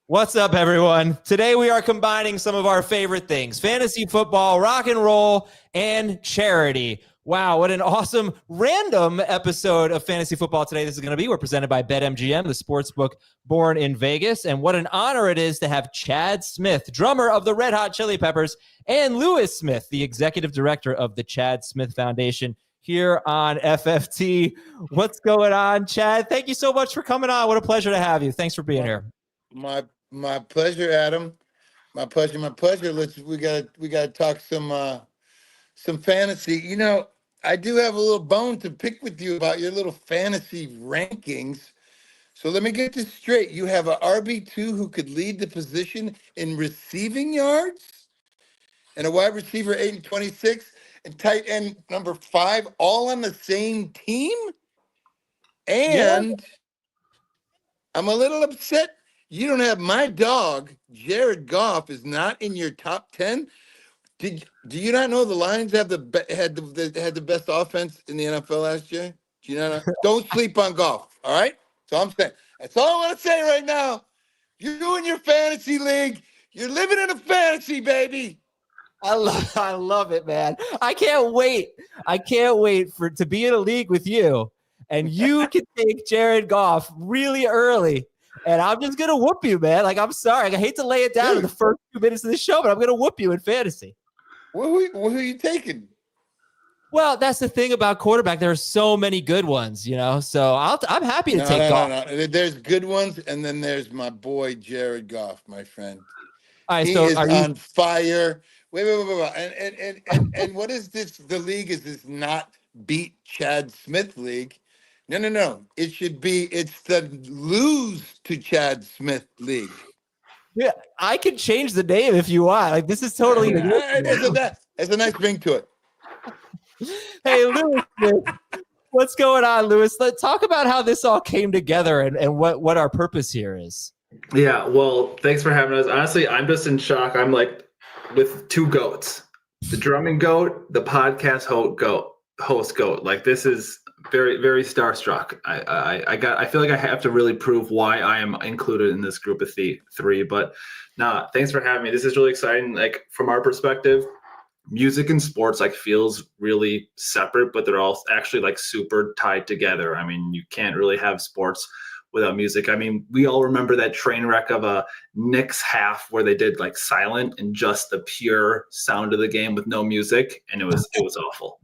What's up, everyone? Today we are combining some of our favorite things: fantasy football, rock and roll, and charity. Wow, what an awesome random episode of fantasy football today this is going to be. We're presented by BetMGM, the sports book born in Vegas. And what an honor it is to have Chad Smith, drummer of the Red Hot Chili Peppers, and Lewis Smith, the executive director of the Chad Smith Foundation, here on FFT. What's going on, Chad? Thank you so much for coming on. What a pleasure to have you. Thanks for being here. My pleasure, Adam. My pleasure. We gotta talk some fantasy. You know, I do have a little bone to pick with you about your little fantasy rankings. So let me get this straight. You have a RB2 who could lead the position in receiving yards, and a wide receiver 8 and 26, and tight end number 5, all on the same team. And yeah. I'm a little upset. You don't have my dog, Jared Goff, is not in your top 10. Do you not know the Lions had the best offense in the NFL last year? Do you not know? Don't sleep on Goff, all right? So I'm saying, that's all I want to say right now. You and your fantasy league, you're living in a fantasy, baby. I love it, man. I can't wait to be in a league with you, and you can take Jared Goff really early. And I'm just going to whoop you, man. Like, I'm sorry. I hate to lay it down in the first 2 minutes of the show, but I'm going to whoop you in fantasy. Who are you taking? Well, that's the thing about quarterback. There are so many good ones, you know. So I'm happy to take Goff. No. There's good ones, and then there's my boy, Jared Goff, my friend. All right, he is on fire. Wait. And what is this? The league is this not beat Chad Smith league. No. It's the lose to Chad Smith league. Yeah, I can change the name if you want. Like, this is totally. There's a nice ring to it. Hey, Lewis, what's going on, Lewis? Let's talk about how this all came together and what our purpose here is. Yeah, well, thanks for having us. Honestly, I'm just in shock. I'm like with two goats: the drumming goat, the podcast host goat. Like, this is very, very starstruck. I feel like I have to really prove why I am included in this group of three. But thanks for having me. This is really exciting. Like, from our perspective, music and sports like feels really separate, but they're all actually like super tied together. I mean, you can't really have sports without music. I mean, we all remember that train wreck of a Knicks half where they did like silent and just the pure sound of the game with no music, and it was awful.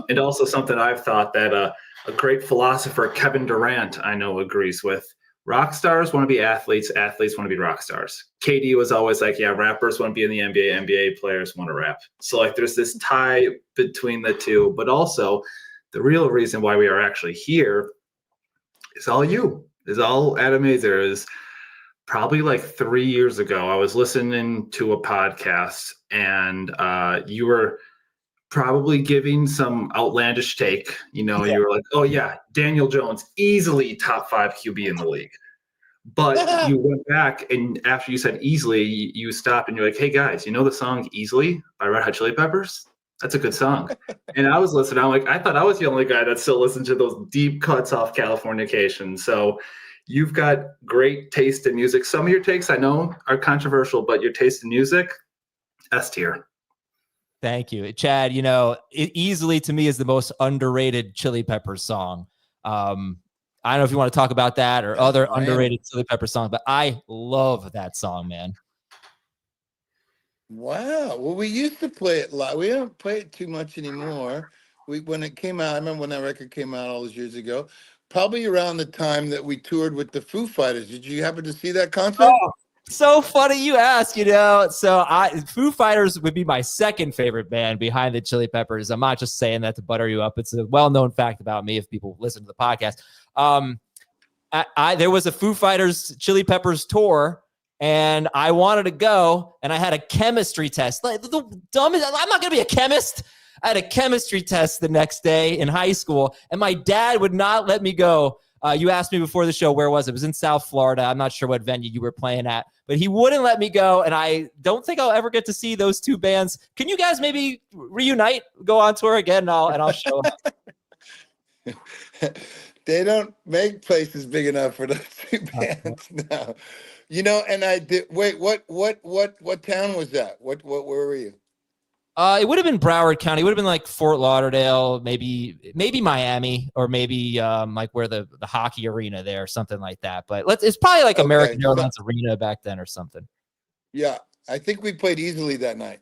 And also something I've thought that a great philosopher, Kevin Durant, I know agrees with. Rock stars want to be athletes. Athletes want to be rock stars. KD was always like, yeah, rappers want to be in the NBA. NBA players want to rap. So like there's this tie between the two, but also the real reason why we are actually here is all you. Is all Adam Aizer. Is probably like 3 years ago, I was listening to a podcast and you were probably giving some outlandish take. You know, You were like, oh yeah, Daniel Jones, easily top 5 QB in the league. But you went back and after you said easily, you stopped and you're like, hey guys, you know the song Easily by Red Hot Chili Peppers? That's a good song. And I was listening. I'm like, I thought I was the only guy that still listened to those deep cuts off Californication. So you've got great taste in music. Some of your takes I know are controversial, but your taste in music, S tier. Thank you, Chad. You know, Easily to me is the most underrated Chili Peppers song. I don't know if you want to talk about that or other underrated Chili Pepper songs, but I love that song, man. Wow. Well, we used to play it live. We don't play it too much anymore. When it came out, I remember when that record came out all those years ago, probably around the time that we toured with the Foo Fighters. Did you happen to see that concert? Oh, so funny you ask, you know. So Foo Fighters would be my second favorite band behind the Chili Peppers. I'm not just saying that to butter you up. It's a well-known fact about me if people listen to the podcast. There was a Foo Fighters Chili Peppers tour, and I wanted to go, and I had a chemistry test. Like, the dumbest, I'm not going to be a chemist. I had a chemistry test the next day in high school, and my dad would not let me go. You asked me before the show, where was it? It was in South Florida. I'm not sure what venue you were playing at, but he wouldn't let me go, and I don't think I'll ever get to see those two bands. Can you guys maybe reunite, go on tour again, and I'll show up? They don't make places big enough for those two bands now. And I did. Wait, what town was that? Where were you? It would have been Broward County. It would have been like Fort Lauderdale, maybe Miami, or maybe like where the hockey arena there, something like that. But it's probably like American Airlines Arena back then or something. Yeah, I think we played easily that night.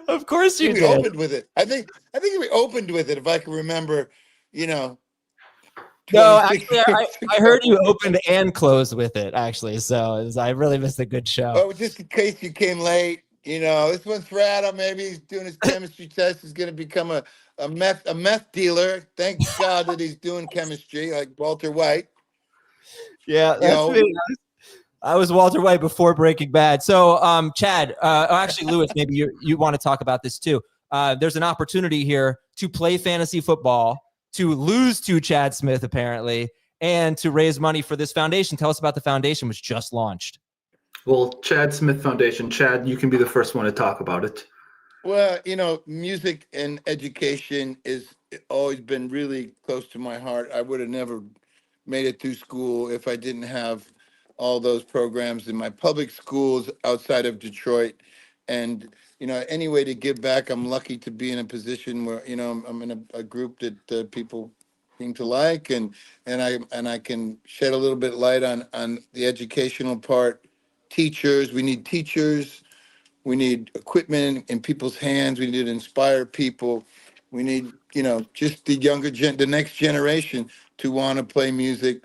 Of course you did. We opened with it. I think we opened with it, if I can remember. No, actually, I heard you opened and closed with it. Actually, so I really missed a good show. Oh, just in case you came late. This one's for Adam. Maybe he's doing his chemistry test. He's going to become a meth dealer. Thank God that he's doing chemistry, like Walter White. Yeah, that's me. I was Walter White before Breaking Bad. So, Chad, actually, Lewis, maybe you want to talk about this too. There's an opportunity here to play fantasy football, to lose to Chad Smith, apparently, and to raise money for this foundation. Tell us about the foundation, which just launched. Well, Chad Smith Foundation. Chad, you can be the first one to talk about it. Well, music and education is always been really close to my heart. I would have never made it through school if I didn't have all those programs in my public schools outside of Detroit. And, any way to give back, I'm lucky to be in a position where, I'm in a group that people seem to like, and I can shed a little bit light on the educational part. Teachers, we need teachers. We need equipment in people's hands. We need to inspire people. We need, just the next generation to want to play music.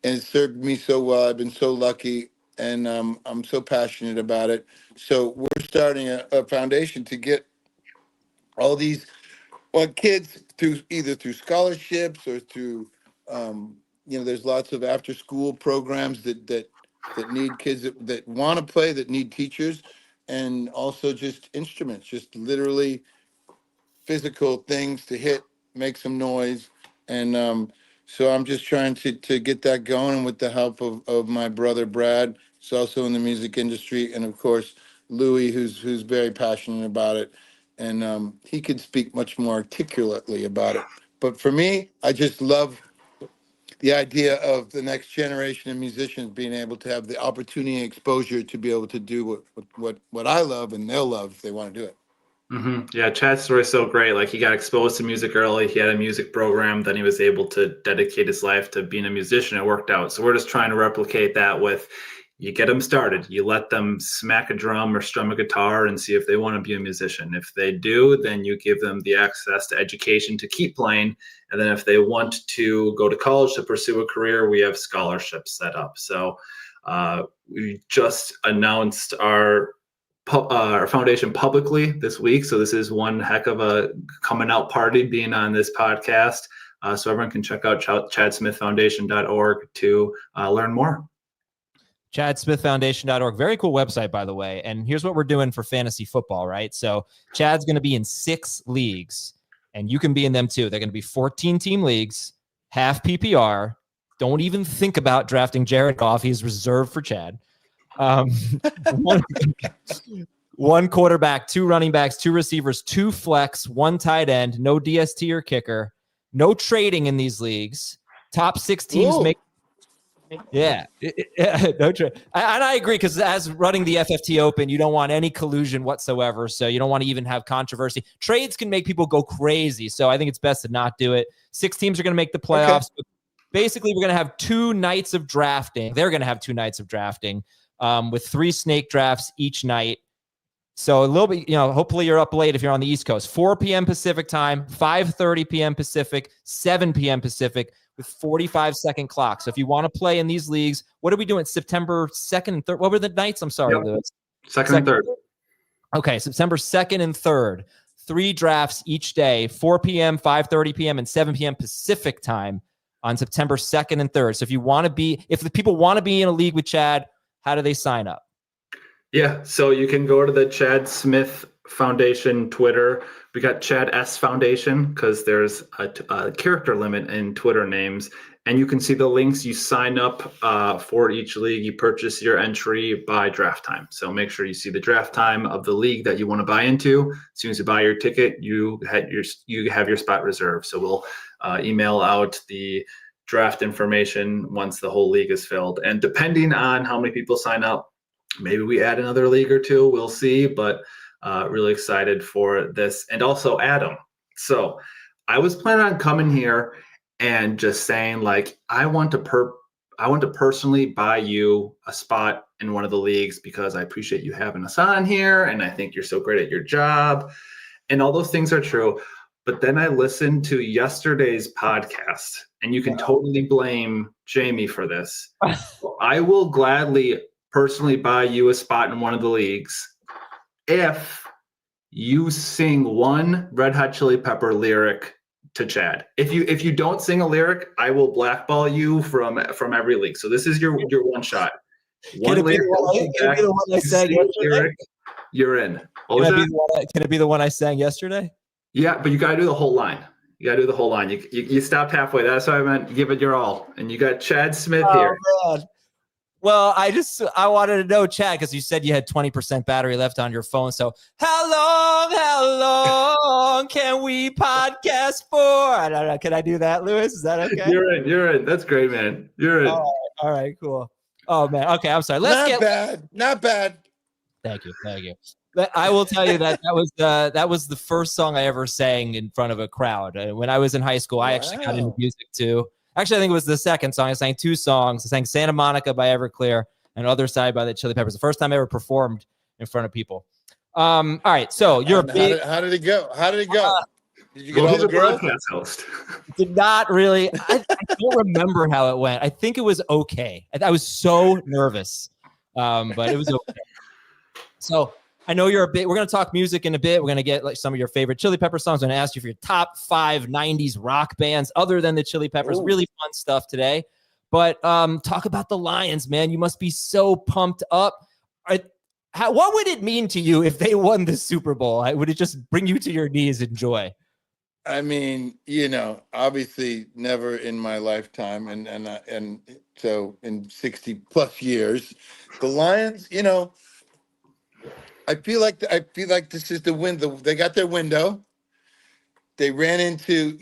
And it served me so well. I've been so lucky, and I'm so passionate about it. So we're starting a foundation to get all these kids either through scholarships or through, there's lots of after school programs that need kids that want to play, that need teachers, and also just instruments, just literally physical things to hit, make some noise. And so I'm just trying to get that going, and with the help of my brother Brad, who's also in the music industry, and of course Louis, who's very passionate about it, and he could speak much more articulately about it. But for me, I just love the idea of the next generation of musicians being able to have the opportunity and exposure to be able to do what I love, and they'll love if they want to do it. Mm-hmm. Yeah, Chad's story is so great. Like, he got exposed to music early. He had a music program. Then he was able to dedicate his life to being a musician. It worked out. So we're just trying to replicate that with, you get them started. You let them smack a drum or strum a guitar and see if they want to be a musician. If they do, then you give them the access to education to keep playing. And then if they want to go to college to pursue a career, we have scholarships set up. So we just announced our foundation publicly this week. So this is one heck of a coming out party being on this podcast. So everyone can check out chadsmithfoundation.org to learn more. chadsmithfoundation.org. Very cool website, by the way. And here's what we're doing for fantasy football, right? So Chad's going to be in 6 leagues, and you can be in them too. They're going to be 14-team leagues, half PPR. Don't even think about drafting Jared Goff. He's reserved for Chad. One quarterback, 2 running backs, 2 receivers, 2 flex, 1 tight end, no DST or kicker, no trading in these leagues. Top 6 teams make. Yeah, no trade. And I agree, because as running the FFT Open, you don't want any collusion whatsoever. So you don't want to even have controversy. Trades can make people go crazy. So I think it's best to not do it. 6 teams are going to make the playoffs. Okay. Basically, we're going to have 2 nights of drafting. They're going to have 2 nights of drafting. With 3 snake drafts each night. So a little bit, hopefully you're up late if you're on the East Coast. 4 p.m. Pacific time, 5:30 p.m. Pacific, 7 p.m. Pacific, with 45-second clock. So if you want to play in these leagues, what are we doing? September 2nd and 3rd? What were the nights? I'm sorry, Lewis. 2nd and 3rd. Okay, September 2nd and 3rd. 3 drafts each day, 4 p.m., 5:30 p.m., and 7 p.m. Pacific time on September 2nd and 3rd. So if the people want to be in a league with Chad, how do they sign up? Yeah, so you can go to the Chad Smith Foundation Twitter. We got Chad S Foundation, because there's a character limit in Twitter names. And you can see the links. You sign up for each league. You purchase your entry by draft time. So make sure you see the draft time of the league that you want to buy into. As soon as you buy your ticket, you have your spot reserved. So we'll email out the draft information once the whole league is filled. And depending on how many people sign up, maybe we add another league or two. We'll see. But really excited for this. And also Adam. So I was planning on coming here and just saying, like, I want to personally buy you a spot in one of the leagues because I appreciate you having us on here. And I think you're so great at your job. And all those things are true. But then I listened to yesterday's podcast, and you can totally blame Jamie for this. I will gladly personally buy you a spot in one of the leagues if you sing one Red Hot Chili Pepper lyric to Chad. If you don't sing a lyric, I will blackball you from every league. So this is your one shot. Can it be the one I sang yesterday? You're in. Can it be the one I sang yesterday? Yeah, but you got to do the whole line. You stopped halfway. That's why I meant give it your all. And you got Chad Smith here. Man. Well, I wanted to know, Chad, because you said you had 20% battery left on your phone. So how long can we podcast for? I don't know. Can I do that, Lewis? Is that okay? You're in. That's great, man. You're in. All right, cool. Oh, man. Okay, I'm sorry. Not bad. Thank you. I will tell you that was the first song I ever sang in front of a crowd. When I was in high school, I actually got into music too. Actually, I think it was the second song. I sang two songs. I sang Santa Monica by Everclear and Other Side by the Chili Peppers. The first time I ever performed in front of people. All right, so you're how did it go? Did you get all the girls? Host. Did not really. I don't remember how it went. I think it was okay. I was so nervous, but it was okay. So I know we're going to talk music in a bit. We're going to get like some of your favorite Chili Pepper songs. I'm going to ask you for your top 5 90s rock bands other than the Chili Peppers. Ooh. Really fun stuff today. But talk about the Lions, man. You must be so pumped up. What would it mean to you if they won the Super Bowl? Would it just bring you to your knees in joy? I mean, obviously never in my lifetime. And so in 60 plus years, the Lions, I feel like this is the window. They got their window. They ran into,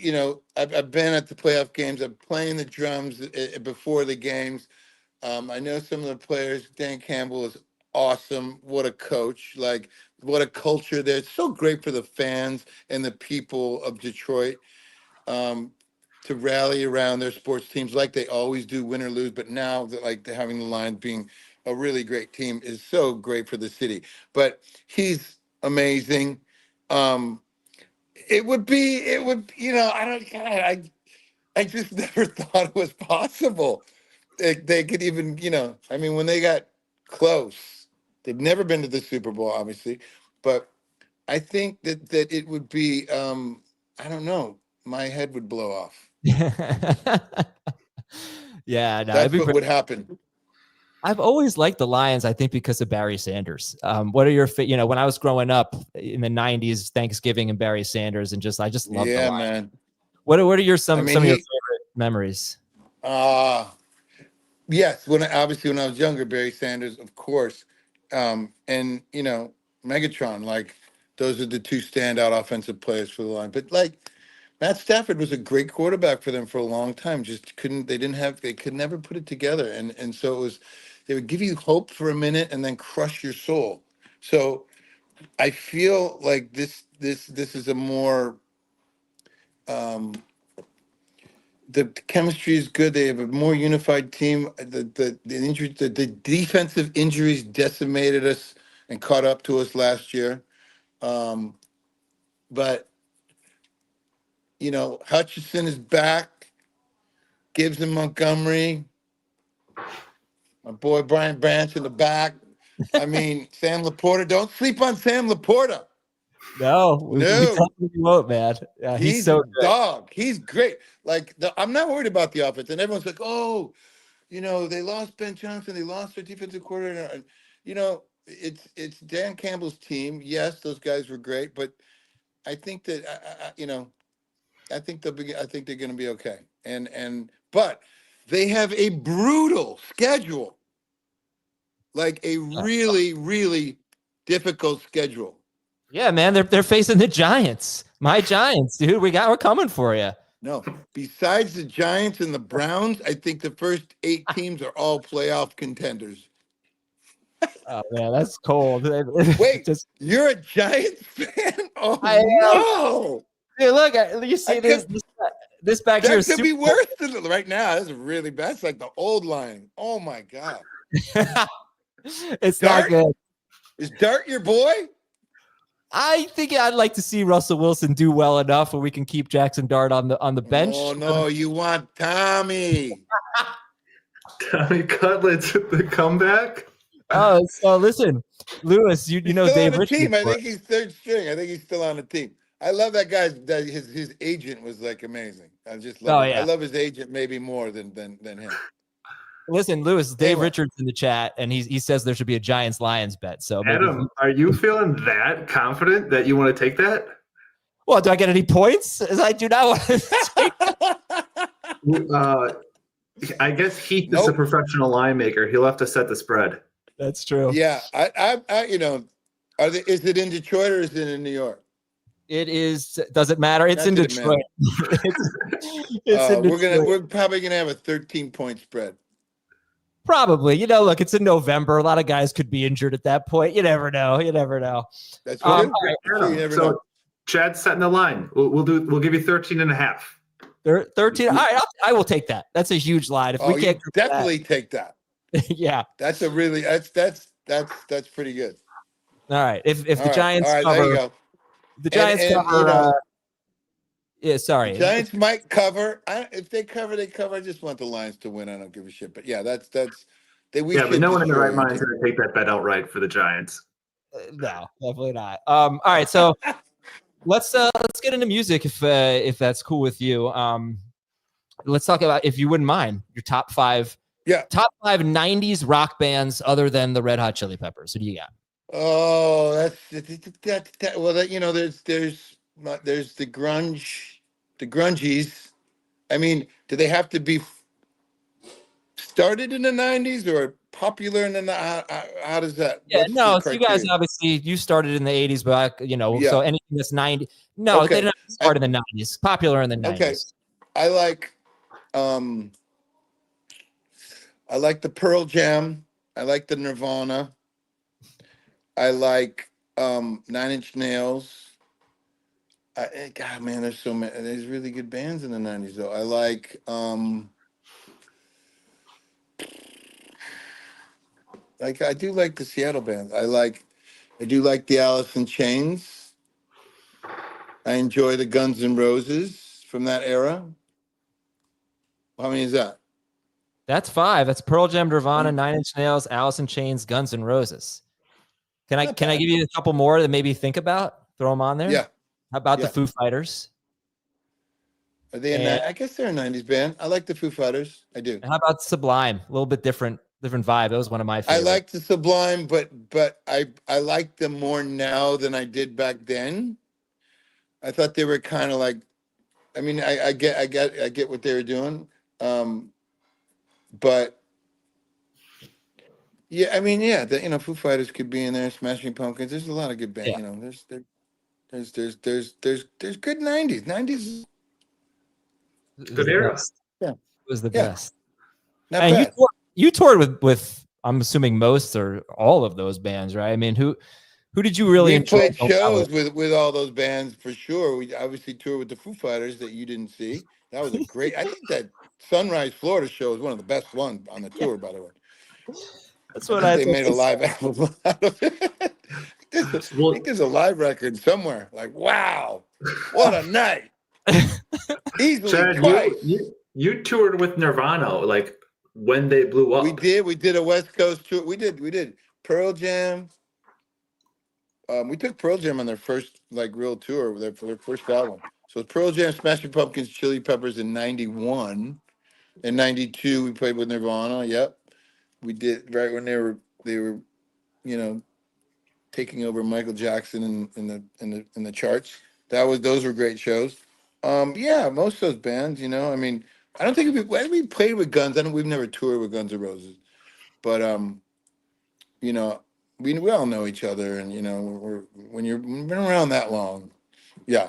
I've been at the playoff games. I'm playing the drums before the games. I know some of the players. Dan Campbell is awesome. What a coach. Like, what a culture there. It's so great for the fans and the people of Detroit to rally around their sports teams like they always do, win or lose. But now, like, having the Lions being a really great team is so great for the city. But he's amazing. It would, I just never thought it was possible. They could even, when they got close, they've never been to the Super Bowl, obviously, but I think that it would be, I don't know, my head would blow off. Yeah, no, that's what would happen. I've always liked the Lions, I think, because of Barry Sanders. What are your, when I was growing up in the 90s, Thanksgiving and Barry Sanders, and I just love the Lions. Man. What are your some of your favorite memories? Yes, when I was younger, Barry Sanders, of course, and Megatron, like those are the two standout offensive players for the Lions. But like Matt Stafford was a great quarterback for them for a long time. They could never put it together, and so it was. They would give you hope for a minute and then crush your soul. So I feel like this is a more the chemistry is good. They have a more unified team. The defensive injuries decimated us and caught up to us last year. But Hutchinson is back. Gibbs and Montgomery. My boy Brian Branch in the back. I mean, Sam Laporta. Don't sleep on Sam Laporta. No, we won't, man. Yeah, he's so a dog. He's great. Like, I'm not worried about the offense. And everyone's like, oh, they lost Ben Johnson. They lost their defensive coordinator. It's Dan Campbell's team. Yes, those guys were great, but I think that I think they're going to be okay. But they have a brutal schedule. Like a really, really difficult schedule. Yeah, man, they're facing the Giants. My Giants, dude. We're coming for you. No. Besides the Giants and the Browns, I think the first 8 teams are all playoff contenders. Oh man, that's cold. Wait, Just you're a Giants fan? Oh I am. no! Hey, look, you I see could, this back here that is could super. be worse than right now. That's really bad. That's like the old line. Oh my god! It's not Dart, good. is Dart your boy? I think I'd like to see Russell Wilson do well enough where we can keep Jackson Dart on the bench. Oh no, you want Tommy? Tommy Cutlets with the comeback. Oh, so listen, Lewis, you He's know still Dave on the Richards. team. I think he's third string. I think he's still on the team. I love that guy's. That his agent was like amazing. I just love. Oh, it. yeah. I love his agent maybe more than him. Listen, Lewis, Dave Anyway. Richards in the chat, and he says there should be a Giants Lions bet. So maybe Adam, are you feeling that confident that you want to take that? well, do I get any points? I do not want to. I guess Heath is Nope. a professional line maker. He'll have to set the spread. That's true. Yeah, I you know, is it in Detroit or is it in New York? It is. Does it matter? It's Not in that it Detroit. It's in Detroit. We're probably gonna have a 13-point spread. Probably. Look, it's in November. A lot of guys could be injured at that point. You never know. That's All true. right. You never So know. Chad's setting the line. We'll give you 13 and a half. 13. All right, I will take that. That's a huge line. If we You can't definitely take that. yeah. That's a really that's pretty good. All right. If the All right, Giants all right, cover, there you go. the Giants And, cover. Yeah, sorry. Giants might cover. If they cover, they cover. I just want the Lions to win. I don't give a shit. But yeah, that's But no one in their right mind is destroy going to take that bet outright for the Giants. No, definitely not. All right, so let's get into music if that's cool with you. Let's talk about, if you wouldn't mind, your top five 90s rock bands other than the Red Hot Chili Peppers. Who do you got? Oh, that. Well, there's the grungies. I mean, do they have to be started in the 90s or popular in the? How does that? Yeah, what's no. the So you guys criteria? obviously you started in the 80s, but Yeah. so anything that's 90. No, Okay. they didn't start in the 90s. Popular in the 90s. Okay. I like the Pearl Jam. I like the Nirvana. I like 9 Inch Nails. God, man, there's so many. There's really good bands in the 90s, though. I like I do like the Seattle bands. I do like the Alice in Chains. I enjoy the Guns N' Roses from that era. How many is that? That's 5. That's Pearl Jam, Nirvana, 9 Inch Nails, Alice in Chains, Guns N' Roses. Can I give you a couple more to maybe think about? Throw them on there. Yeah. How about the Foo Fighters? Are they in that? I guess they're a 90s band. I like the Foo Fighters. I do. And how about Sublime? A little bit different vibe. That was one of my favorites. I like the Sublime, but I like them more now than I did back then. I thought they were kind of like, I mean, I get what they were doing, but yeah, I mean, yeah, Foo Fighters could be in there. Smashing Pumpkins. There's a lot of good bands. Yeah. There's good 90s. 90s. Good era. Yeah. It was the Yeah. best. Not And bad. you toured with I'm assuming most or all of those bands, right? I mean, who did you really We enjoy? played shows with all those bands for sure. We obviously toured with the Foo Fighters that you didn't see. That was a great. I think that Sunrise, Florida show is one of the best ones on the tour, by the way. That's what I think they made a live album out of it. I think there's a live record somewhere. Like, wow, what a night! Easily Chad, twice. you toured with Nirvana like when they blew up. We did a West Coast tour. We did Pearl Jam. We took Pearl Jam on their first real tour for their first album. So Pearl Jam, Smashing Pumpkins, Chili Peppers in '91. In '92, we played with Nirvana. Yep, we did right when they were taking over Michael Jackson in the charts. Those were great shows. Yeah, most of those bands. I mean, I don't think we played with Guns. We've never toured with Guns N' Roses, but we all know each other, and when you've been around that long, yeah.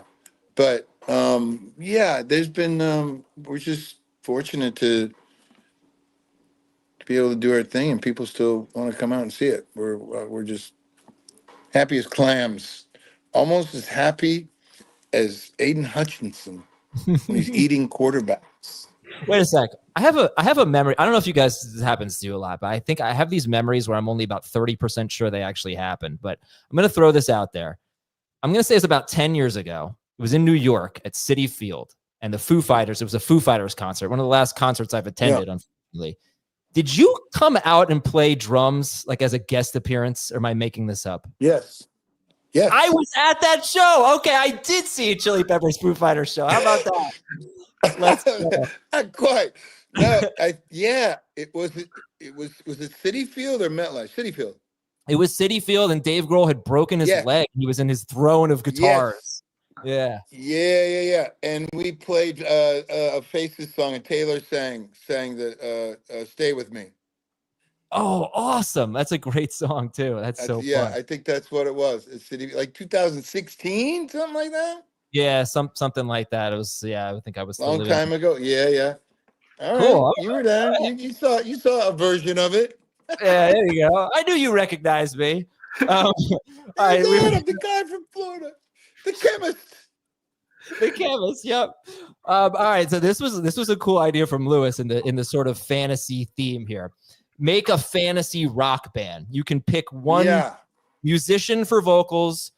But yeah, there's been we're just fortunate to be able to do our thing, and people still want to come out and see it. We're just happy as clams, almost as happy as Aiden Hutchinson when he's eating quarterbacks. Wait a sec. I have a memory. I don't know if you guys this happens to you a lot, but I think I have these memories where I'm only about 30% sure they actually happened. But I'm going to throw this out there. I'm going to say it's about 10 years ago. It was in New York at Citi Field, and the Foo Fighters. It was a Foo Fighters concert, one of the last concerts I've attended, unfortunately. Did you come out and play drums like as a guest appearance, or am I making this up? Yes. Yes. I was at that show. Okay, I did see a Chili Peppers Foo Fighters show. How about that? Let's go. Not quite. No, it was it Citi Field or MetLife? Citi Field. It was Citi Field, and Dave Grohl had broken his leg. He was in his throne of guitars. Yes. Yeah. And we played a Faces song, and Taylor sang the "Stay With Me." Oh, awesome! That's a great song too. That's so fun. I think that's what it was. It's Citi, like 2016, something like that. Yeah, something like that. It was. Yeah, I think I was long time ago. Yeah. All right, cool. You were there. You saw a version of it. Yeah, there you go. I knew you recognized me. All right, I'm the guy from Florida, the chemist. The chemist. Yep. All right. So this was a cool idea from Lewis in the sort of fantasy theme here. Make a fantasy rock band. You can pick one musician for vocals,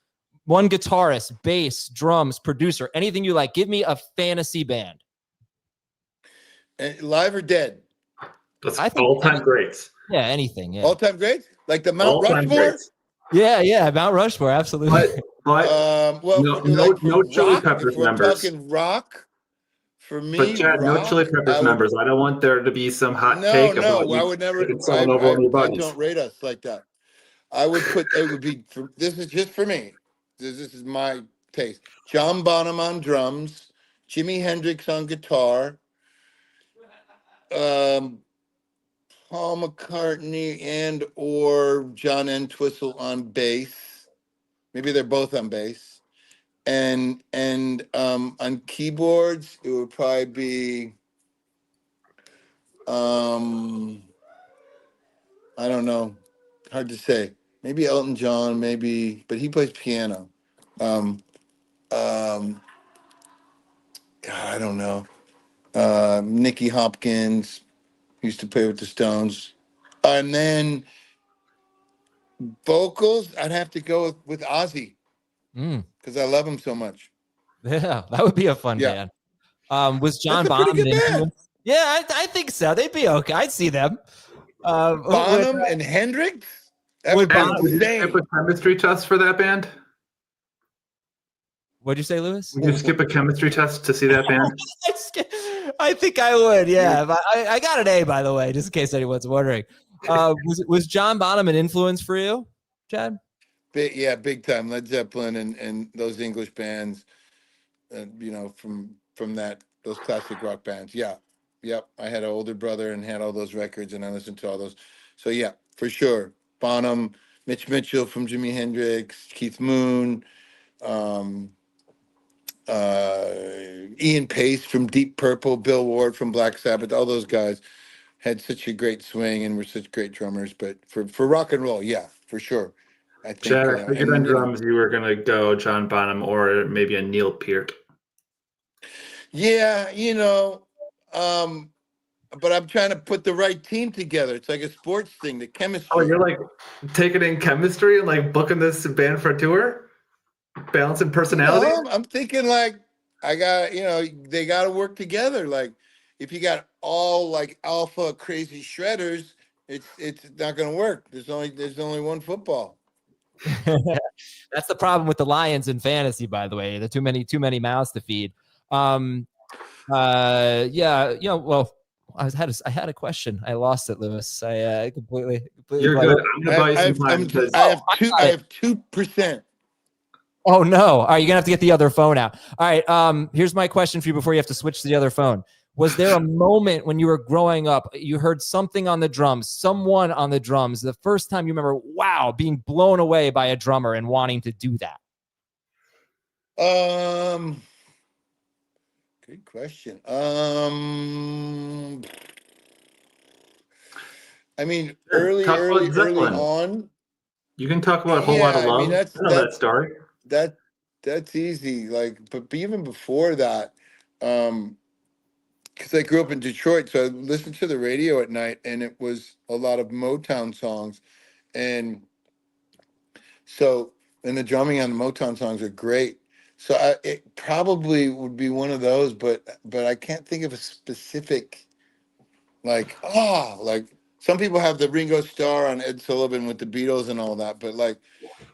one guitarist, bass, drums, producer, anything you like. Give me a fantasy band. Live or dead? That's all-time greats. Yeah, anything. Yeah. All-time greats? Like the Mount Rushmore? Yeah, Mount Rushmore, absolutely. But no Chili Peppers members. Talking rock. For me, but Chad, no Chili Peppers members. I don't want there to be some hot take about I would never. I don't rate us like that. I would put. It would be. This is just for me. This is my taste. John Bonham on drums, Jimi Hendrix on guitar, Paul McCartney and or John Entwistle on bass. Maybe they're both on bass. And on keyboards, it would probably be I don't know, hard to say. Maybe Elton John, maybe, but he plays piano. God, I don't know. Nicky Hopkins used to play with the Stones, and then vocals, I'd have to go with Ozzy. Because I love him so much. Yeah, that would be a fun band. Was John Bonham an influence? Yeah, I think so. They'd be okay. I'd see them. Bonham and Hendrix? Would you skip a chemistry test for that band? What'd you say, Lewis? Would you skip a chemistry test to see that band? I think I would, yeah. I got an A, by the way, just in case anyone's wondering. Was John Bonham an influence for you, Chad? Big time. Led Zeppelin and those English bands, from those classic rock bands. Yeah. Yep. I had an older brother and had all those records, and I listened to all those. So yeah, for sure. Bonham, Mitch Mitchell from Jimi Hendrix, Keith Moon, Ian Pace from Deep Purple, Bill Ward from Black Sabbath. All those guys had such a great swing and were such great drummers. But for rock and roll, yeah, for sure. I think, Chad, I figured on drums you were going to go John Bonham or maybe a Neil Peart. Yeah, but I'm trying to put the right team together. It's like a sports thing, the chemistry. Oh, you're like taking in chemistry and like booking this band for a tour? Balancing personality? I'm thinking like they got to work together. Like if you got all like alpha crazy shredders, it's not going to work. There's only one football. That's the problem with the Lions in fantasy, by the way. There are too many mouths to feed. Well, I had a question. I lost it, Lewis. I completely. You're good. I'm gonna buy you some time. I have 2%. Oh no! All right, you're gonna have to get the other phone out. All right. Here's my question for you before you have to switch to the other phone. Was there a moment when you were growing up, you heard something on the drums, someone on the drums, the first time you remember, wow, being blown away by a drummer and wanting to do that? Good question. I mean, early Talk about Zeppelin. on. You can talk about a whole Yeah, lot of I love. mean I know that story. that's easy. Like, but even before that, because I grew up in Detroit, so I listened to the radio at night, and it was a lot of Motown songs, and so and the drumming on the Motown songs are great. So it probably would be one of those, but I can't think of a specific like some people have the Ringo Starr on Ed Sullivan with the Beatles and all that, but like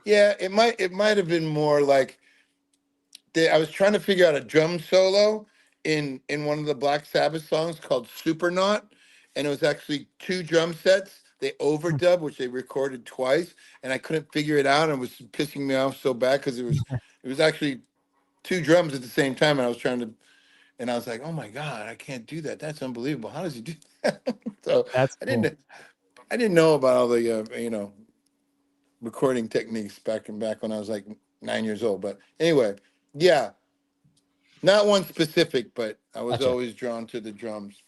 yeah, it might have been more like I was trying to figure out a drum solo in one of the Black Sabbath songs called Supernaut, and it was actually two drum sets. They overdub, which they recorded twice, and I couldn't figure it out, and it was pissing me off so bad because it was actually two drums at the same time, and I was trying to, and I was like, oh my god, I can't do that. That's unbelievable. How does he do that? So That's I cool. didn't know about all the recording techniques back when I was like 9 years old. But anyway, yeah, not one specific, but I was Gotcha. always drawn to the drums.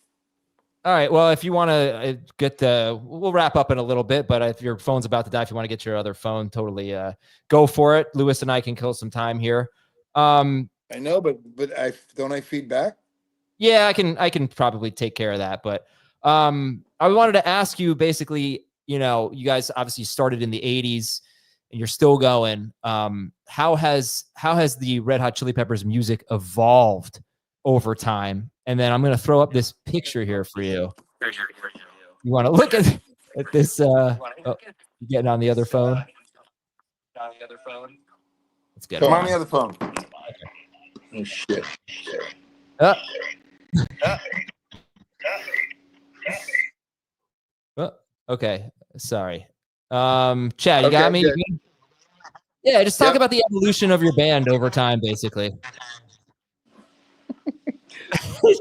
All right. Well, if you want to we'll wrap up in a little bit, but if your phone's about to die, if you want to get your other phone, totally go for it. Lewis and I can kill some time here. I know, but I feedback? Yeah, I can probably take care of that. But I wanted to ask you basically, you guys obviously started in the 80s and you're still going. How has the Red Hot Chili Peppers music evolved over time? And then I'm going to throw up this picture here for you. You want to look at this? You getting on the other phone? Let's get Come it on the other phone. Oh shit. Okay. Sorry. Chad, you got me? Good. Yeah, just talk about the evolution of your band over time, basically.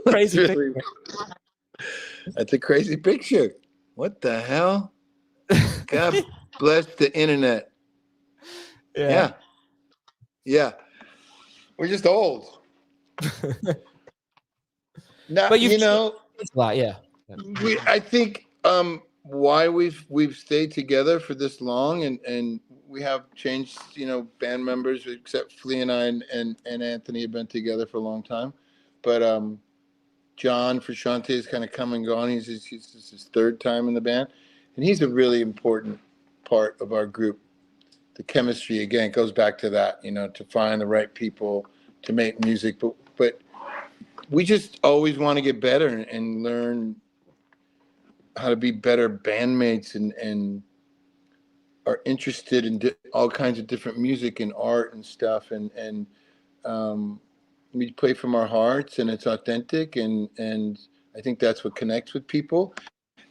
Crazy really, that's a crazy picture. What the hell? God bless the internet. Yeah. We're just old. Now, but it's a lot, yeah. I think why we've stayed together for this long, and we have changed, band members, except Flea and I and Anthony have been together for a long time. But John Frusciante has kind of come and gone. He's his third time in the band, and he's a really important part of our group. The chemistry, again, goes back to that, to find the right people to make music. But we just always want to get better and learn how to be better bandmates and are interested in all kinds of different music and art and stuff. And we play from our hearts, and it's authentic. And I think that's what connects with people.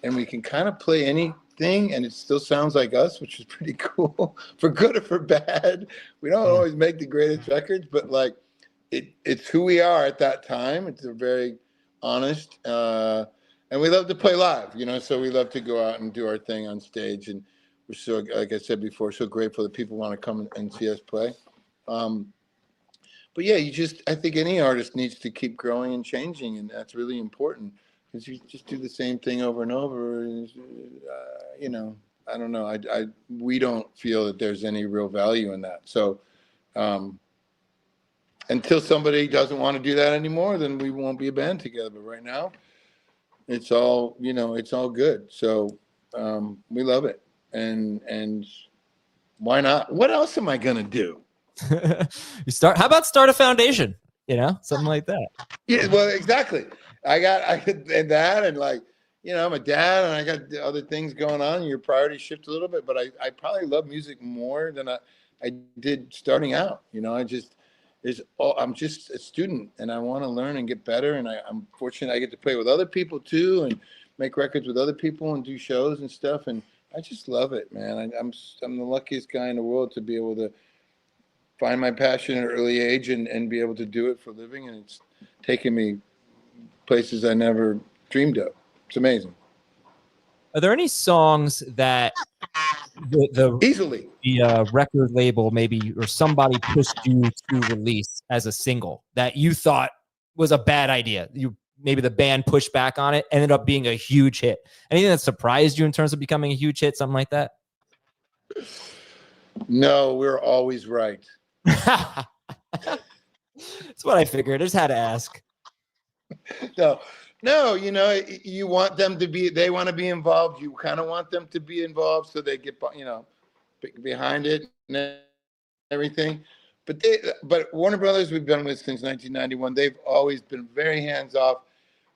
And we can kind of play anything, and it still sounds like us, which is pretty cool, for good or for bad. We don't always make the greatest records, but like it's who we are at that time. It's very honest, and we love to play live, so we love to go out and do our thing on stage. And we're so, like I said before, so grateful that people want to come and see us play. But yeah, I think any artist needs to keep growing and changing, and that's really important. Because you just do the same thing over and over, I don't know. We don't feel that there's any real value in that. So until somebody doesn't want to do that anymore, then we won't be a band together. But right now, it's all it's all good. So we love it, and why not? What else am I gonna do? How about start a foundation? Something like that. Yeah, well, exactly. I could, and that, and like, I'm a dad, and I got other things going on. Your priorities shift a little bit, but I probably love music more than I did starting out. I'm just a student, and I want to learn and get better. And I'm fortunate I get to play with other people too, and make records with other people and do shows and stuff. And I just love it, man. I'm the luckiest guy in the world to be able to find my passion at an early age and be able to do it for a living. And it's taken me places I never dreamed of. It's amazing. Are there any songs that easily the record label maybe or somebody pushed you to release as a single that you thought was a bad idea? Maybe the band pushed back on it, ended up being a huge hit. Anything that surprised you in terms of becoming a huge hit, something like that? No, we're always right. That's what I figured. I just had to ask. No, you want them to be, they want to be involved. You kind of want them to be involved so they get, behind it and everything. But Warner Brothers, we've been with since 1991. They've always been very hands off.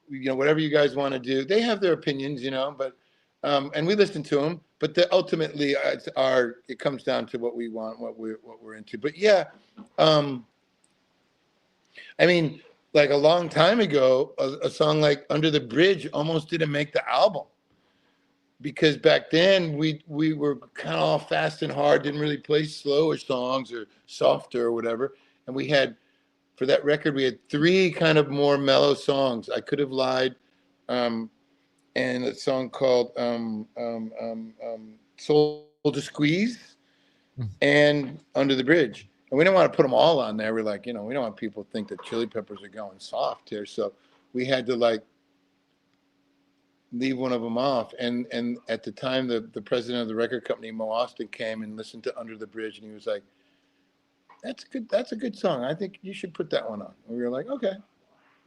Whatever you guys want to do, they have their opinions, but and we listen to them. But ultimately, it comes down to what we want, what we're into. But yeah, I mean, like a long time ago, a song like "Under the Bridge" almost didn't make the album because back then we were kind of all fast and hard, didn't really play slower songs or softer or whatever. And we had, for that record, we had 3 kind of more mellow songs. I Could Have Lied, and a song called Soul to Squeeze, and Under the Bridge. And we didn't want to put them all on there. We're like, we don't want people to think that Chili Peppers are going soft here. So we had to leave one of them off. And at the time, the president of the record company, Mo Austin, came and listened to Under the Bridge, and he was like, "That's good. That's a good song. I think you should put that one on." And we were like, "Okay."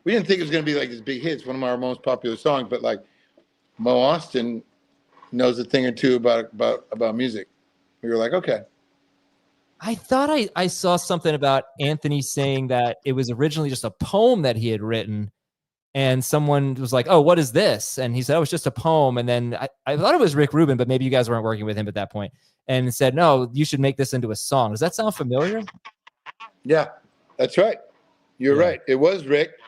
We didn't think it was going to be like this big hit. It's one of our most popular songs, but like Mo Austin knows a thing or two about music. We were like, "Okay." I thought I saw something about Anthony saying that it was originally just a poem that he had written, and someone was like, "Oh, what is this?" And he said, "Oh, it's just a poem." And then I thought it was Rick Rubin, but maybe you guys weren't working with him at that point, and said, "No, you should make this into a song." Does that sound familiar? Yeah, that's right. You're right. It was Rick,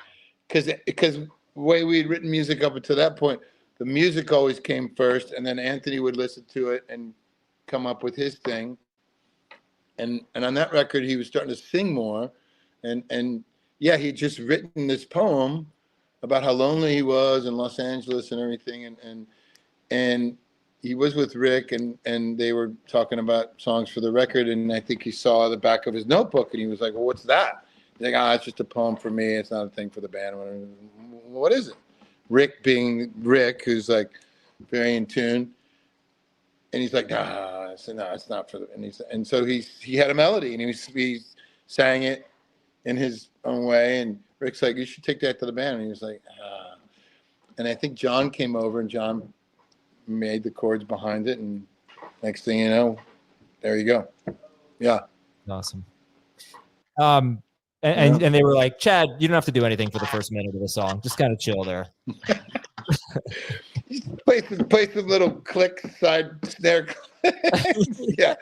because the way we'd written music up until that point, the music always came first, and then Anthony would listen to it and come up with his thing. And on that record, he was starting to sing more, and yeah, he'd just written this poem about how lonely he was in Los Angeles and everything, and he was with Rick, and they were talking about songs for the record, and I think he saw the back of his notebook, and he was like, "Well, what's that?" He's like, "It's just a poem for me. It's not a thing for the band." What is it? Rick, being Rick, who's like very in tune. And he's like, "No, it's not for the." And so he had a melody, and he sang it in his own way. And Rick's like, "You should take that to the band." And he was like, "Ah." And I think John came over, and John made the chords behind it. And next thing you know, there you go. Yeah. Awesome. And they were like, "Chad, you don't have to do anything for the first minute of the song. Just kind of chill there." Play some little click side snare. Yeah.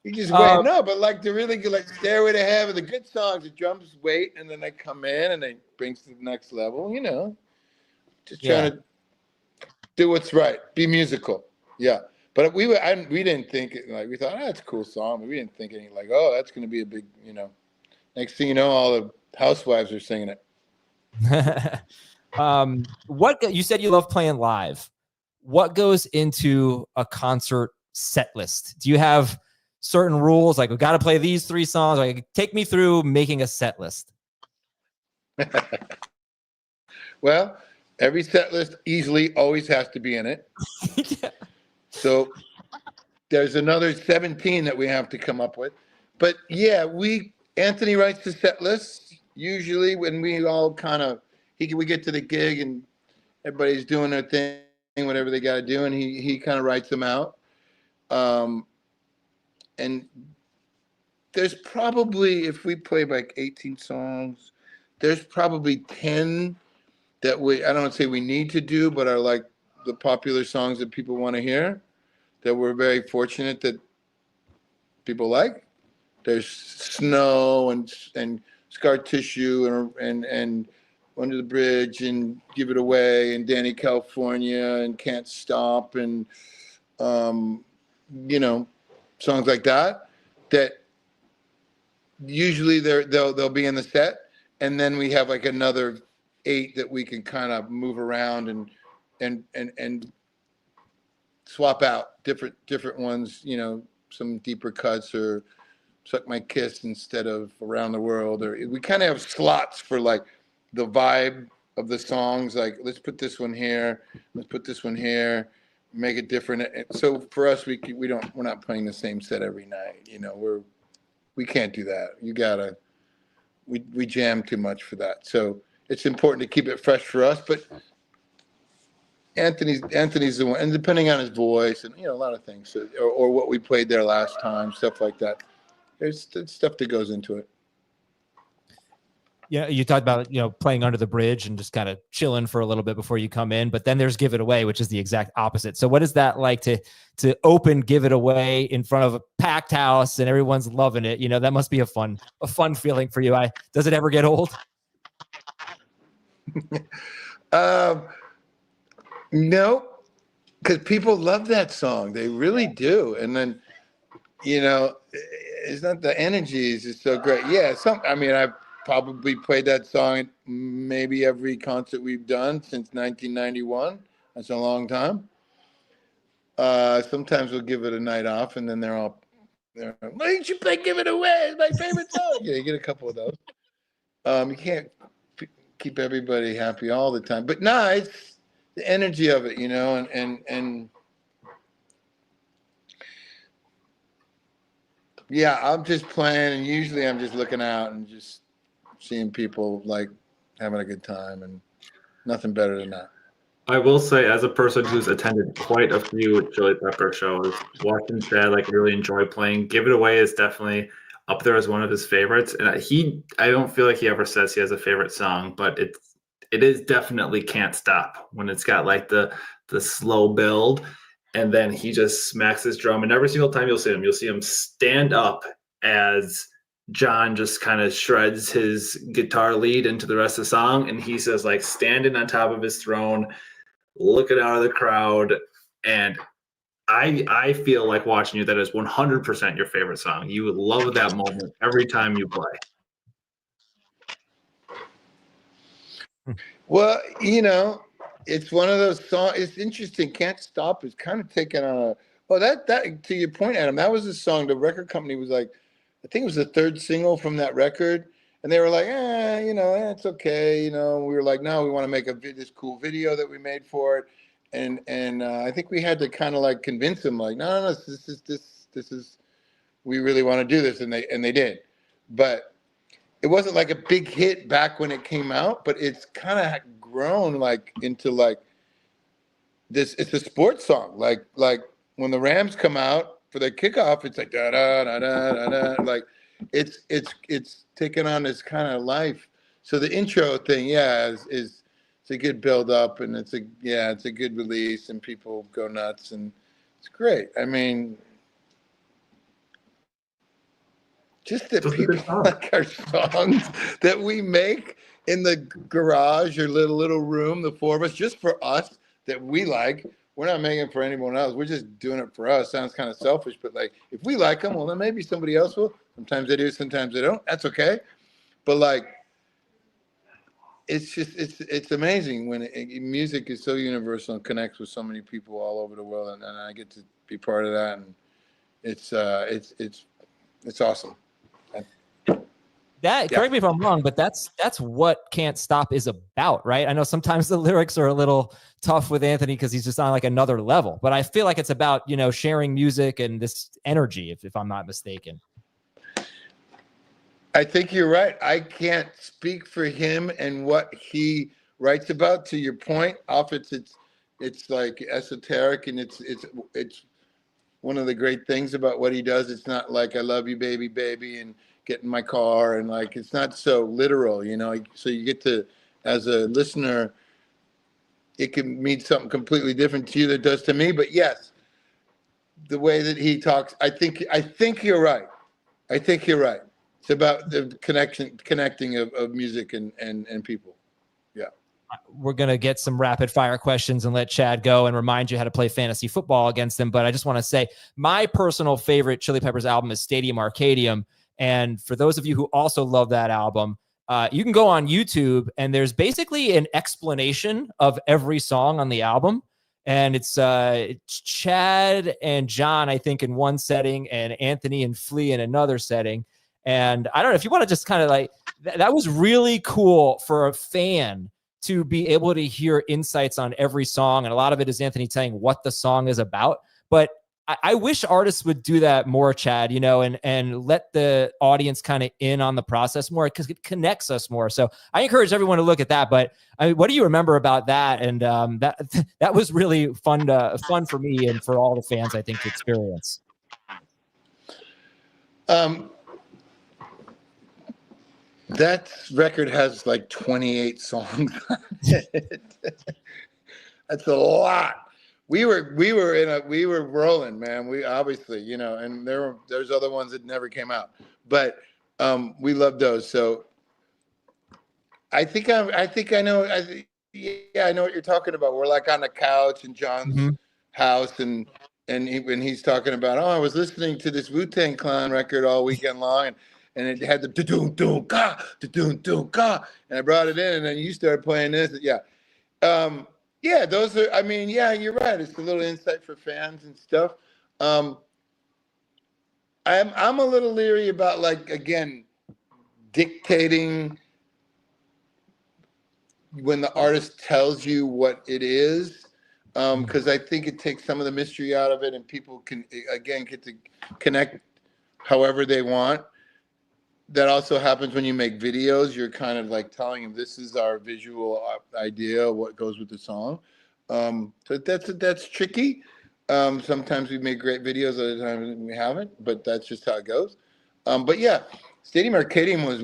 You just wait. No, but like the really good, like Stairway to Heaven, the good songs, the drums wait, and then they come in and they bring to the next level, Just trying to do what's right. Be musical. Yeah. But we didn't think it, like, we thought, that's a cool song. But we didn't think anything like, oh, that's going to be a big, Next thing you know, all the housewives are singing it. What you said you love playing live. What goes into a concert set list? Do you have certain rules? Like, we got to play these 3 songs. Like, take me through making a set list. Well, every set list easily always has to be in it. Yeah. So there's another 17 that we have to come up with. But yeah, Anthony writes the set list usually when we all we get to the gig and everybody's doing their thing, whatever they got to do, and he kind of writes them out. And there's probably, if we play like 18 songs, there's probably 10 that I don't say we need to do, but are like the popular songs that people want to hear, that we're very fortunate that people like. There's Snow and Scar Tissue and Under the Bridge and Give It Away and Danny California and Can't Stop and songs like that usually they'll be in the set, and then we have like another 8 that we can kind of move around and swap out different ones, some deeper cuts or Suck My Kiss instead of Around the World, or we kind of have slots for like the vibe of the songs. Like, let's put this one here, let's put this one here, make it different. So for us, we're not playing the same set every night. You know, we can't do that. We jam too much for that. So it's important to keep it fresh for us. But Anthony's the one, and depending on his voice and, you know, a lot of things, or what we played there last time, stuff like that. There's stuff that goes into it. Yeah, you talked about, you know, playing Under the Bridge and just kind of chilling for a little bit before you come in, but then there's Give It Away, which is the exact opposite. So what is that like to open Give It Away in front of a packed house and everyone's loving it? You know, that must be a fun feeling for you. Does it ever get old? No, because people love that song. They really do. And then, you know, it's not the energy is just so great. Yeah, I've probably played that song at maybe every concert we've done since 1991. That's a long time. Sometimes we'll give it a night off, and then they're why didn't you play Give It Away? It's my favorite song. Yeah, you get a couple of those. You can't keep everybody happy all the time. But it's the energy of it, you know, and yeah, I'm just playing, and usually I'm just looking out and just seeing people like having a good time, and nothing better than that. I will say, as a person who's attended quite a few Chili Pepper shows, watching Chad like really enjoy playing, Give It Away is definitely up there as one of his favorites. And I don't feel like he ever says he has a favorite song, but it is definitely Can't Stop, when it's got like the slow build, and then he just smacks his drum. And every single time you'll see him stand up as John just kind of shreds his guitar lead into the rest of the song. And he says, like, standing on top of his throne, looking out of the crowd. And I feel like watching you, that is 100% your favorite song. You would love that moment every time you play. Well, you know, it's one of those songs. It's interesting. Can't Stop is kind of taken on that to your point, Adam, that was a song the record company was like, I think it was the third single from that record. And they were like, it's okay. You know, we were like, no, we want to make this cool video that we made for it. And I think we had to kind of like convince them, like, no, this is, we really want to do this. And they did. But it wasn't like a big hit back when it came out, but it's kind of grown like into like this. It's a sports song. Like when the Rams come out for their kickoff, it's like da da da da da. Like it's taken on this kind of life. So the intro thing, is it's a good build up, and it's a good release, and people go nuts, and it's great. I mean, just that people like our songs that we make in the garage or little room, the four of us, just for us, that we like. We're not making it for anyone else. We're just doing it for us. Sounds kind of selfish, but like, if we like them, well, then maybe somebody else will. Sometimes they do, sometimes they don't. That's okay. But like, it's just, it's amazing when music is so universal and connects with so many people all over the world. And I get to be part of that. And it's awesome. Correct me if I'm wrong, but that's what Can't Stop is about, right? I know sometimes the lyrics are a little tough with Anthony because he's just on like another level, but I feel like it's about, you know, sharing music and this energy, if I'm not mistaken. I think you're right. I can't speak for him and what he writes about. To your point, it's like esoteric, and it's one of the great things about what he does. It's not like I love you, baby, baby, and get in my car, and like, it's not so literal, you know. So you get to, as a listener, it can mean something completely different to you than it does to me. But yes, the way that he talks, I think you're right. I think you're right. It's about the connecting of music and people. Yeah. We're going to get some rapid fire questions and let Chad go and remind you how to play fantasy football against them. But I just want to say my personal favorite Chili Peppers album is Stadium Arcadium. And for those of you who also love that album, you can go on YouTube and there's basically an explanation of every song on the album. And it's Chad and John, I think, in one setting, and Anthony and Flea in another setting. And I don't know if you want to just kind of like, that was really cool for a fan to be able to hear insights on every song. And a lot of it is Anthony telling what the song is about. But I wish artists would do that more, Chad, and let the audience kind of in on the process more, because it connects us more. So I encourage everyone to look at that. But what do you remember about that? And that was really fun for me and for all the fans, I think, to experience. That record has like 28 songs on it. That's a lot. We were rolling, man. We obviously, and there's other ones that never came out, but we loved those. So I think I know what you're talking about. We're like on the couch in John's house, and when he's talking about, I was listening to this Wu-Tang Clan record all weekend long, and it had the da-doom doom ka, da-doom doom ka, and I brought it in, and then you started playing this. Yeah, those are, you're right. It's a little insight for fans and stuff. I'm a little leery about, like, again, dictating when the artist tells you what it is, because I think it takes some of the mystery out of it, and people can, again, get to connect however they want. That also happens when you make videos. You're kind of like telling them, this is our visual idea of what goes with the song. So that's tricky. Sometimes we make great videos, other times we haven't, but that's just how it goes. But yeah, Stadium Arcadium was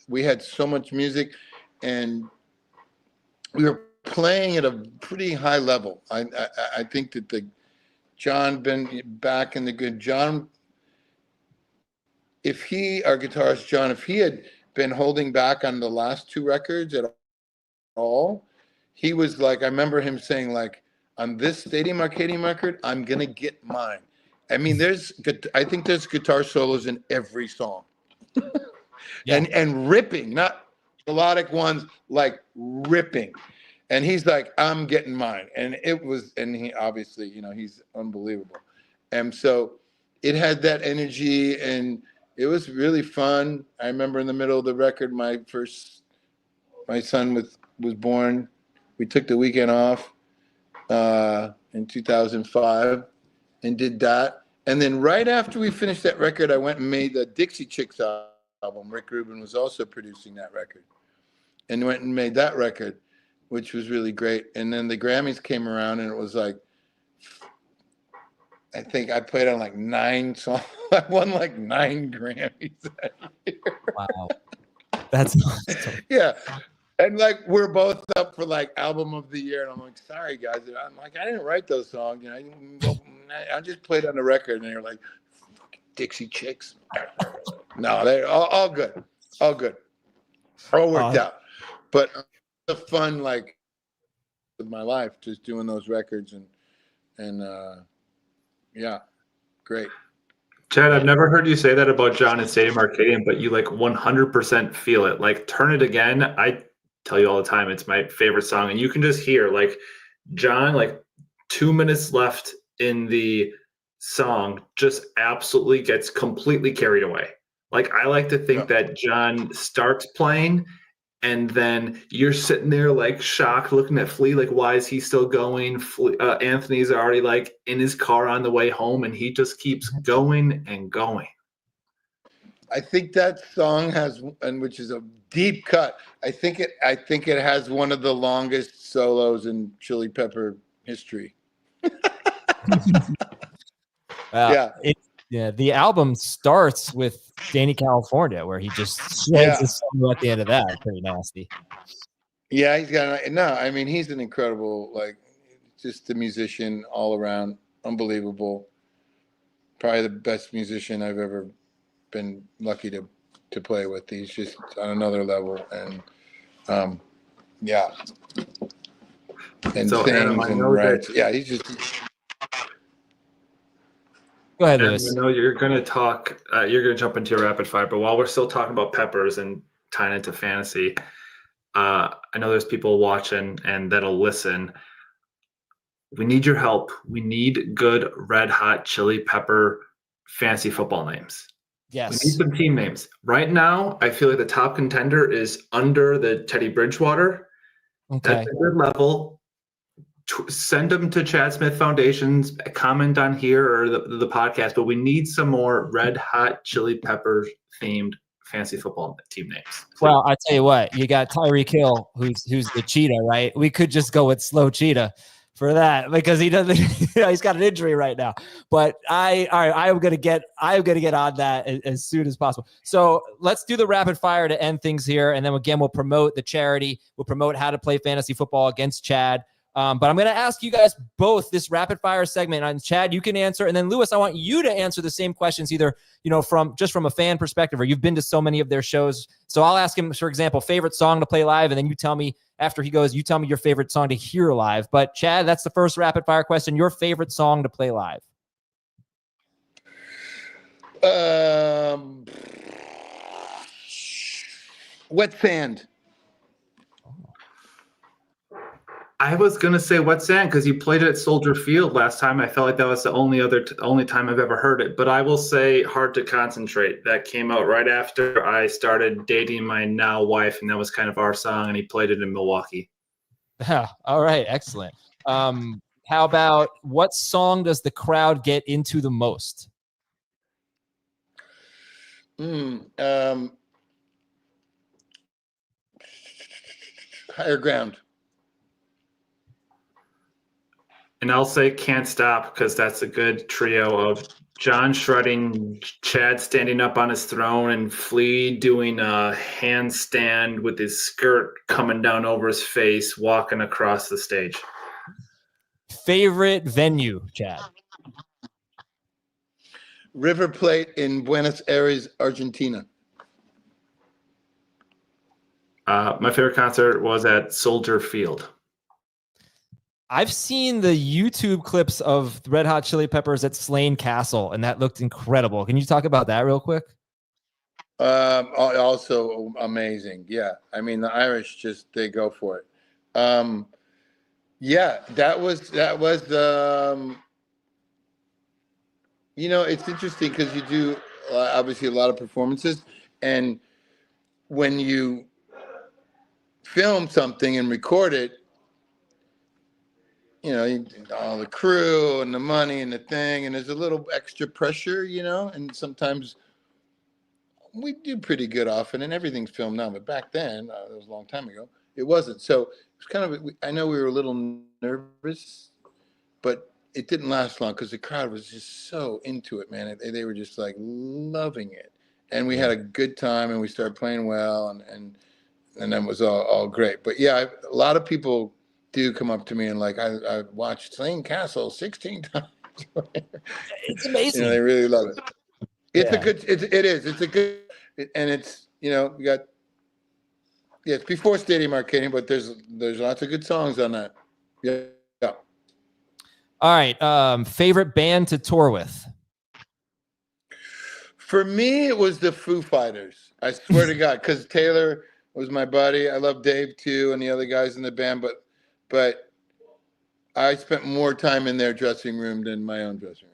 we had so much music, and we were playing at a pretty high level. I think that John been back in the good John. Our guitarist John, if he had been holding back on the last two records at all, he was like, I remember him saying, like, on this Stadium Arcadium record, I'm gonna get mine. I mean, I think there's guitar solos in every song. Yeah. and ripping, not melodic ones, like ripping. And he's like, I'm getting mine. And he obviously, he's unbelievable. And so it had that energy, and it was really fun. I remember in the middle of the record, my son was born. We took the weekend off in 2005 and did that. And then right after we finished that record, I went and made the Dixie Chicks album. Rick Rubin was also producing that record, and went and made that record, which was really great. And then the Grammys came around, and it was like, I think I played on like 9 songs. I won like 9 Grammys that year. Wow. That's awesome. Yeah. And like, we're both up for like album of the year. And I'm like, sorry guys. I'm like, I didn't write those songs. I just played on the record. And they're like, Dixie Chicks. No, they're all good. All good. All worked out. But the fun, like, of my life, just doing those records, and yeah, great. Chad, I've never heard you say that about John and Stadium Arcadium, but you like 100% feel it. Like, Turn It Again, I tell you all the time, it's my favorite song, and you can just hear, like, John, like 2 minutes left in the song, just absolutely gets completely carried away. Like, I like to think that John starts playing, and then you're sitting there like shocked, looking at Flea, like, why is he still going? Anthony's already like in his car on the way home, and he just keeps going and going. I think that song has, and which is a deep cut. I think it has one of the longest solos in Chili Pepper history. Yeah. The album starts with Danny California, where he just shreds the solo at the end of that. Pretty nasty. Yeah, he's an incredible, like, just a musician all around, unbelievable. Probably the best musician I've ever been lucky to play with. He's just on another level, and and so, sings Adam, and writes. Yeah, he's just. Go ahead, Adam, Lewis. I know you're going to talk. You're going to jump into your rapid fire, but while we're still talking about Peppers and tying into fantasy, I know there's people watching and that'll listen. We need your help. We need good Red Hot Chili Pepper fantasy football names. We need Yes. some team names. Right now, I feel like the top contender is under the Teddy Bridgewater. Okay. That's a good level. Send them to Chad Smith Foundation's comment on here or the podcast, but we need some more Red Hot Chili Pepper themed fantasy football team names. Please. Well, I tell you what, you got Tyreek Hill, who's the cheetah, right? We could just go with Slow Cheetah for that because he doesn't. He's got an injury right now. But I'm gonna get on that as soon as possible. So let's do the rapid fire to end things here, and then again we'll promote the charity. We'll promote how to play fantasy football against Chad. But I'm going to ask you guys both this rapid fire segment. On Chad, you can answer, and then Lewis, I want you to answer the same questions, either from a fan perspective, or you've been to so many of their shows. So I'll ask him, for example, favorite song to play live, and then you tell me after he goes, you tell me your favorite song to hear live. But Chad, that's the first rapid fire question. Your favorite song to play live? Wet Sand. I was gonna say Wet Sand because you played it at Soldier Field last time. I felt like that was the only time I've ever heard it. But I will say Hard to Concentrate. That came out right after I started dating my now wife, and that was kind of our song. And he played it in Milwaukee. All right, excellent. How about what song does the crowd get into the most? Higher Ground. And I'll say Can't Stop because that's a good trio of John shredding, Chad standing up on his throne, and Flea doing a handstand with his skirt coming down over his face, walking across the stage. Favorite venue, Chad? River Plate in Buenos Aires, Argentina. My favorite concert was at Soldier Field. I've seen the YouTube clips of Red Hot Chili Peppers at Slane Castle, and that looked incredible. Can you talk about that real quick? Also amazing. Yeah. I mean, the Irish they go for it. Yeah, that was it's interesting because you do obviously a lot of performances, and when you film something and record it, all the crew and the money and the thing, and there's a little extra pressure, and sometimes we do pretty good often, and everything's filmed now, but back then, it was a long time ago, it wasn't. So it was kind of, I know we were a little nervous, but it didn't last long because the crowd was just so into it, man. They were just like loving it. And we had a good time, and we started playing well, and then it was all great. But yeah, a lot of people do come up to me and like, I watched Slane Castle 16 times. It's amazing. They really love it. It's a good, it is. It's a good, and it's, we got, it's before Stadium Arcadium, but there's lots of good songs on that. Yeah. All right. Favorite band to tour with? For me, it was the Foo Fighters. I swear to God, because Taylor was my buddy. I love Dave too, and the other guys in the band, but I spent more time in their dressing room than my own dressing room.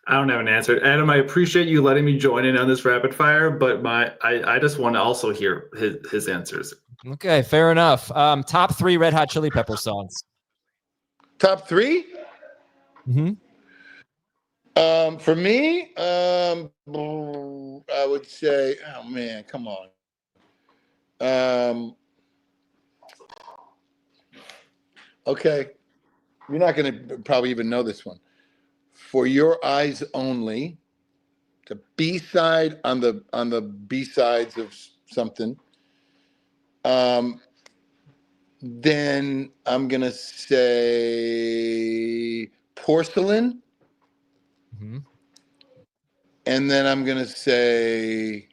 I don't have an answer. Adam, I appreciate you letting me join in on this rapid fire, but I just want to also hear his answers. Okay, fair enough. Top 3 Red Hot Chili Pepper songs. Top 3? Mm-hmm. For me, I would say, oh man, come on. Okay, you're not going to probably even know this one. For Your Eyes Only, the B-side on the B-sides of something. Then I'm gonna say Porcelain. Mm-hmm. And then I'm gonna say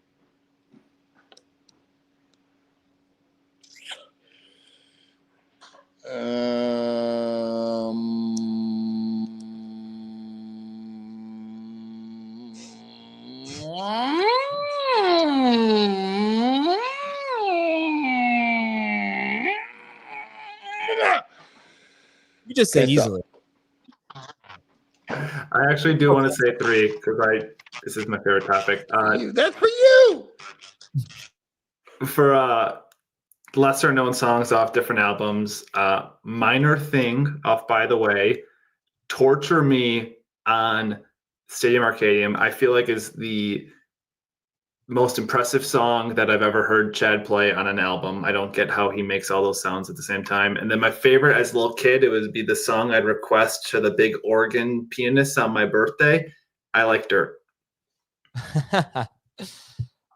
You just say Can't stop. easily. I actually do want to say 3 because this is my favorite topic. That's for you. For lesser known songs off different albums, Minor Thing off By the Way, Torture Me on Stadium Arcadium, I feel like is the most impressive song that I've ever heard Chad play on an album. I don't get how he makes all those sounds at the same time. And then my favorite as a little kid, it would be the song I'd request to the big organ pianist on my birthday. I Like Dirt.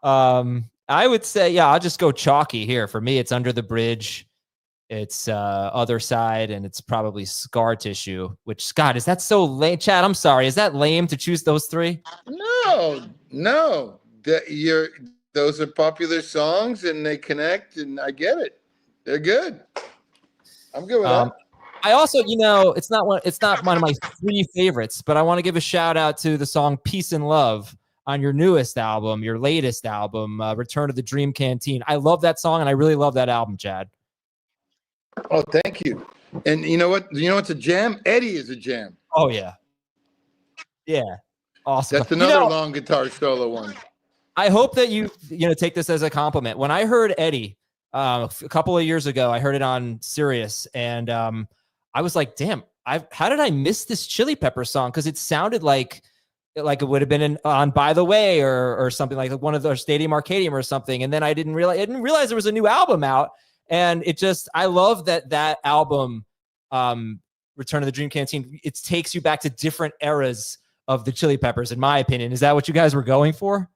I would say, yeah, I'll just go chalky here. For me, it's Under the Bridge. It's Other Side, and it's probably Scar Tissue, which, Scott, is that so lame? Chad, I'm sorry. Is that lame to choose those 3? No. Those are popular songs, and they connect, and I get it. They're good. I'm good with that. I also, it's not one of my 3 favorites, but I want to give a shout out to the song Peace and Love on your newest album, your latest album, Return to the Dream Canteen. I love that song, and I really love that album, Chad. Oh, thank you. And you know what? You know what's a jam? Eddie is a jam. Oh, yeah. Yeah. Awesome. That's another long guitar solo one. I hope that you take this as a compliment. When I heard Eddie a couple of years ago, I heard it on Sirius, and I was like, damn, how did I miss this Chili Pepper song? Because it sounded like it would have been on By the Way or something, like one of their Stadium Arcadium or something. And then I didn't realize there was a new album out. And I love that album, Return to the Dream Canteen. It takes you back to different eras of the Chili Peppers, in my opinion. Is that what you guys were going for?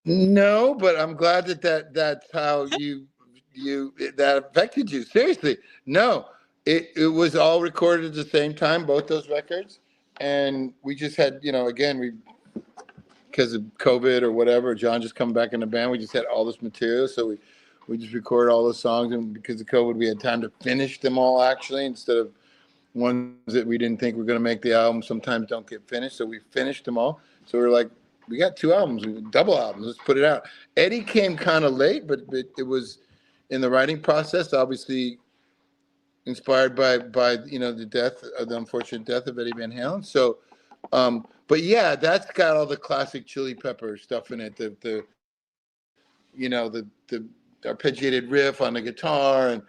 No, but I'm glad that's how that affected you. Seriously, no, it was all recorded at the same time, both those records, and we just had, again, because of COVID or whatever, John just come back in the band. We just had all this material, so we just recorded all those songs, and because of COVID, we had time to finish them all actually, instead of ones that we didn't think were going to make the album. Sometimes don't get finished, so we finished them all. So we're like, we got 2 albums, double albums. Let's put it out. Eddie came kind of late, but it was in the writing process, obviously inspired by the unfortunate death of Eddie Van Halen. So, but yeah, that's got all the classic Chili Pepper stuff in it. The arpeggiated riff on the guitar and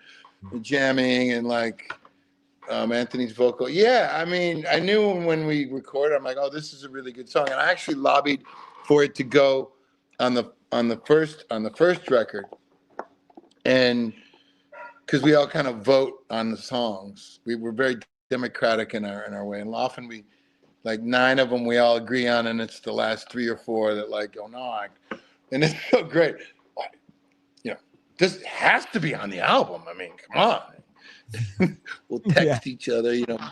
the jamming and like Anthony's vocal. Yeah, I mean, I knew when we recorded, I'm like, oh, this is a really good song. And I actually lobbied for it to go on the first record. And because we all kind of vote on the songs. We were very democratic in our way. And often we, like 9 of them we all agree on, and it's the last 3 or 4 that like, oh no, and it's so great. This has to be on the album. I mean, come on. We'll text each other, yeah,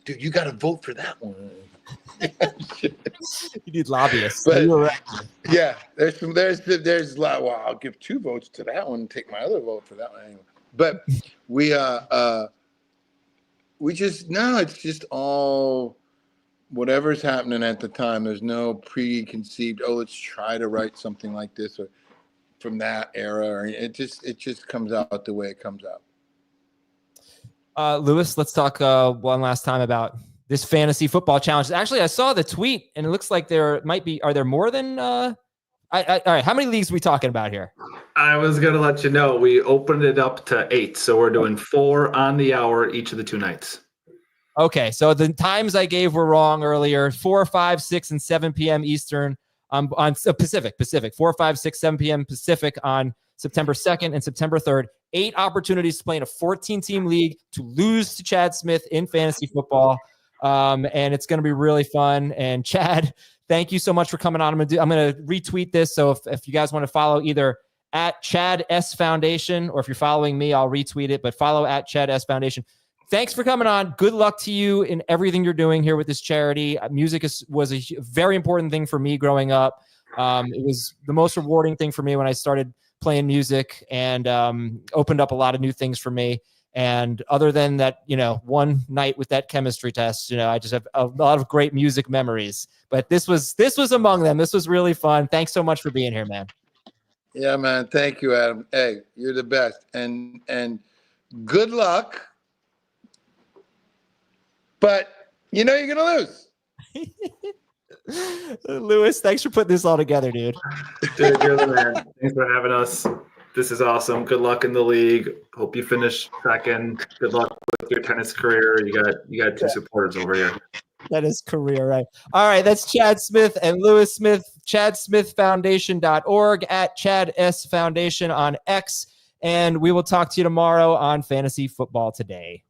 dude, you got to vote for that one. You need lobbyists. But yeah, there's a lot. Well, I'll give 2 votes to that one and take my other vote for that one anyway. But it's just all whatever's happening at the time. There's no preconceived, let's try to write something like this or from that era, or it just comes out the way it comes out. Lewis, let's talk one last time about this fantasy football challenge. Actually, I saw the tweet, and it looks like there might be. Are there more than? All right, how many leagues are we talking about here? I was gonna let you know we opened it up to 8, so we're doing 4 on the hour each of the 2 nights. Okay, so the times I gave were wrong earlier. 4, 5, 6, and 7 p.m. Eastern on Pacific. 4, 5, 6, 7 p.m. Pacific on September 2nd and September 3rd. 8 opportunities to play in a 14-team league to lose to Chad Smith in fantasy football. And it's going to be really fun. And Chad, thank you so much for coming on. I'm going to retweet this. So if you guys want to follow either at Chad S Foundation, or if you're following me, I'll retweet it, but follow at Chad S Foundation. Thanks for coming on. Good luck to you in everything you're doing here with this charity. Music was a very important thing for me growing up. It was the most rewarding thing for me when I started playing music, and opened up a lot of new things for me. And other than that, one night with that chemistry test, I just have a lot of great music memories. But this was among them. This was really fun. Thanks so much for being here, man. Yeah, man. Thank you, Adam. Hey, you're the best. And good luck but you know you're going to lose. Lewis, thanks for putting this all together, dude. Dude, you're the man. Thanks for having us. This is awesome. Good luck in the league. Hope you finish second. Good luck with your tennis career. You got two supporters over here. That is career, right? All right, that's Chad Smith and Lewis Smith. ChadSmithFoundation.org, at Chad S Foundation on X. And we will talk to you tomorrow on Fantasy Football Today.